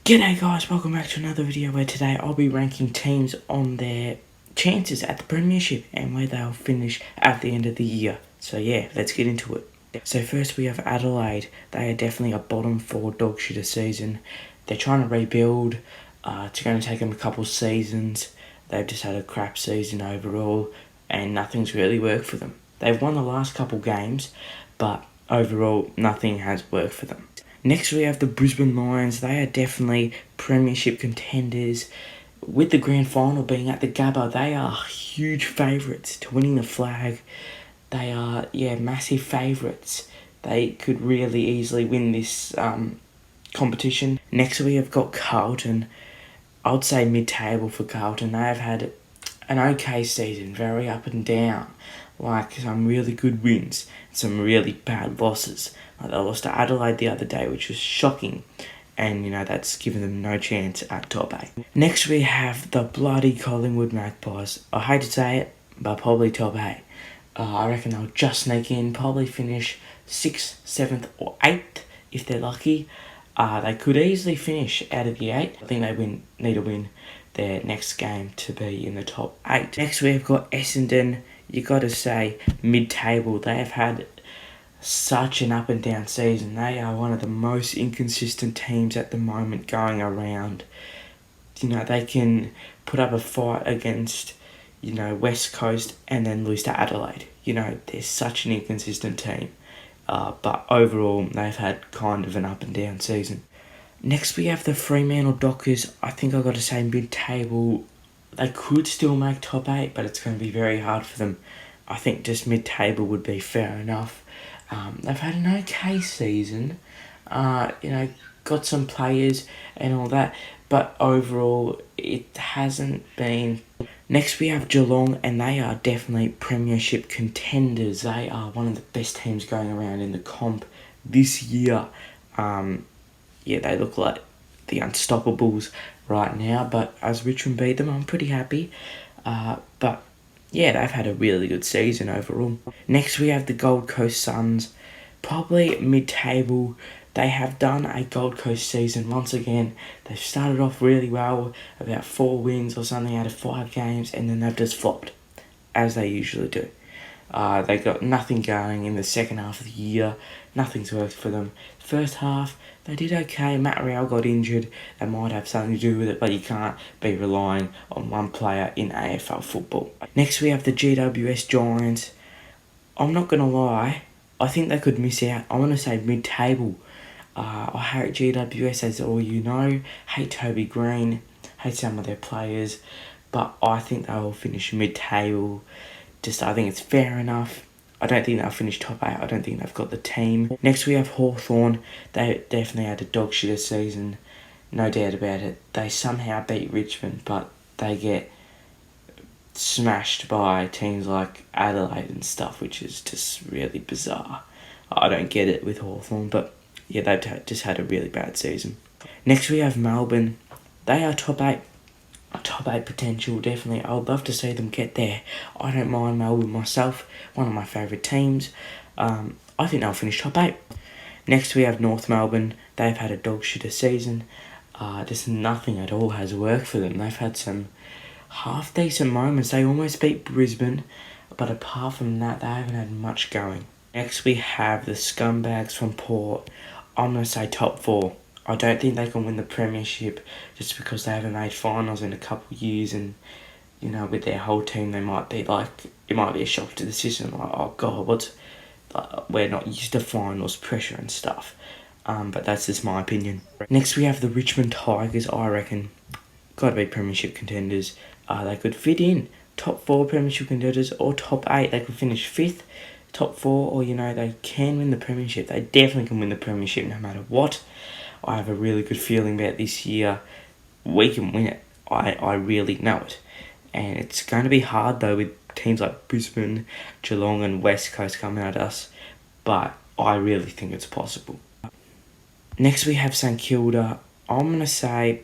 G'day guys, welcome back to another video where today I'll be ranking teams on their chances at the Premiership and where they'll finish at the end of the year. So yeah, let's get into it. So first we have Adelaide. They are definitely a bottom 4 dog shitter season. They're trying to rebuild. It's going to take them a couple seasons. They've just had a crap season overall and nothing's really worked for them. They've won the last couple games, but overall nothing has worked for them. Next we have the Brisbane Lions. They are definitely premiership contenders. With the grand final being at the Gabba, they are huge favourites to winning the flag. They are, massive favourites. They could really easily win this competition. Next we have got Carlton. I would say mid-table for Carlton. They have had an okay season, very up and down. Like some really good wins, some really bad losses. Like they lost to Adelaide the other day, which was shocking. And, that's given them no chance at top 8. Next we have the bloody Collingwood Magpies. I hate to say it, but probably top 8. I reckon they'll just sneak in, probably finish 6th, 7th or 8th if they're lucky. They could easily finish out of the 8. I think they need to win their next game to be in the top 8. Next we've got Essendon. You got to say mid-table. They have had such an up and down season. They are one of the most inconsistent teams at the moment going around. They can put up a fight against, West Coast and then lose to Adelaide. They're such an inconsistent team. But overall, they've had kind of an up and down season. Next, we have the Fremantle Dockers. I think I've got to say mid-table. They could still make top 8, but it's going to be very hard for them. I think just mid-table would be fair enough. They've had an okay season. Got some players and all that. But overall, it hasn't been. Next, we have Geelong, and they are definitely premiership contenders. They are one of the best teams going around in the comp this year. They look like the Unstoppables right now. But as Richmond beat them, I'm pretty happy. They've had a really good season overall. Next, we have the Gold Coast Suns. Probably mid-table. They have done a Gold Coast season once again. They've started off really well, about 4 wins or something out of 5 games, and then they've just flopped, as they usually do. They got nothing going in the second half of the year. Nothing's worked for them. First half, they did okay. Matt Rowell got injured. That might have something to do with it, but you can't be relying on one player in AFL football. Next, we have the GWS Giants. I'm not going to lie. I think they could miss out. I want to say mid-table. I hate GWS, as all you know. Hate Toby Green. Hate some of their players. But I think they will finish mid-table. I think it's fair enough. I don't think they'll finish top 8. I don't think they've got the team. Next we have Hawthorn. They definitely had a dog shitter season. No doubt about it. They somehow beat Richmond, but they get smashed by teams like Adelaide and stuff, which is just really bizarre. I don't get it with Hawthorn, but they've just had a really bad season. Next we have Melbourne. They are top 8. Top 8 potential, definitely. I would love to see them get there. I don't mind Melbourne myself. One of my favourite teams. I think they'll finish top 8. Next we have North Melbourne. They've had a dog shitter season. Just nothing at all has worked for them. They've had some half decent moments. They almost beat Brisbane, but apart from that, they haven't had much going. Next we have the Scumbags from Port. I'm going to say top 4. I don't think they can win the premiership just because they haven't made finals in a couple of years, and with their whole team they might be like, it might be a shock to the system, like, oh god, we're not used to finals pressure and stuff. But that's just my opinion. Next we have the Richmond Tigers. I reckon got to be premiership contenders. They could fit in top 4 premiership contenders or top 8. They could finish 5th, top 4, or they can win the premiership. They definitely can win the premiership no matter what. I have a really good feeling about this year. We can win it. I really know it. And it's going to be hard though with teams like Brisbane, Geelong and West Coast coming at us. But I really think it's possible. Next we have St Kilda. I'm going to say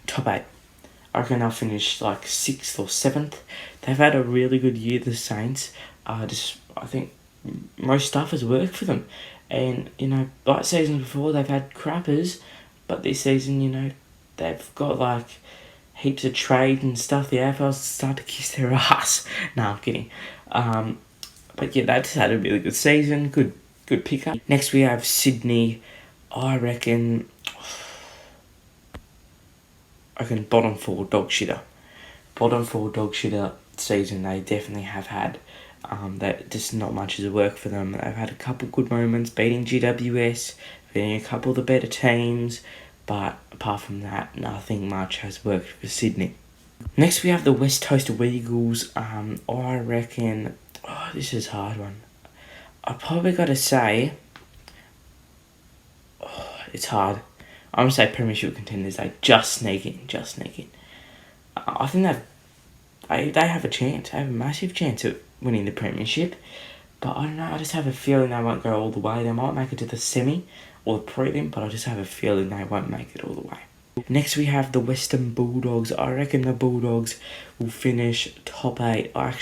top 8. I reckon they'll finish like 6th or 7th. They've had a really good year, the Saints. I think most stuff has worked for them. And, like seasons before, they've had crappers, But this season, they've got like heaps of trade and stuff. The AFL's start to kiss their ass. No, I'm kidding. But yeah, they just had a really good season. Good pickup. Next we have Sydney. I reckon bottom four dog shitter. Bottom four dog shitter season they definitely have had. That just not much has worked for them. They've had a couple good moments, beating GWS, beating a couple of the better teams, but apart from that, nothing much has worked for Sydney. Next we have the West Coast Eagles. I reckon, this is a hard one. I probably got to say, it's hard. I'm going to say premiership contenders. They just sneak in. I think they have a chance. They have a massive chance at winning the premiership. But I don't know. I just have a feeling they won't go all the way. They might make it to the semi or the prelim, but I just have a feeling they won't make it all the way. Next we have the Western Bulldogs. I reckon the Bulldogs will finish top 8. I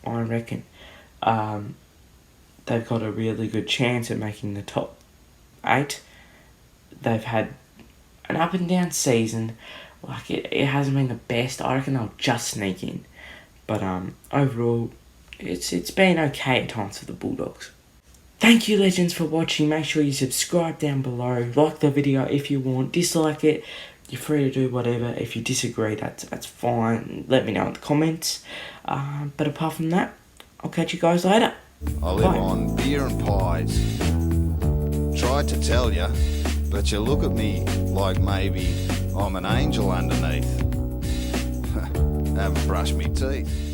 reckon. They've got a really good chance at making the top 8. They've had an up and down season. Like it hasn't been the best. I reckon they'll just sneak in. But overall, it's been okay at times for the Bulldogs. Thank you, legends, for watching. Make sure you subscribe down below. Like the video if you want. Dislike it. You're free to do whatever. If you disagree, that's fine. Let me know in the comments. But apart from that, I'll catch you guys later. I live on beer and pies. Tried to tell you, but you look at me like maybe I'm an angel underneath. Haven't brushed me teeth.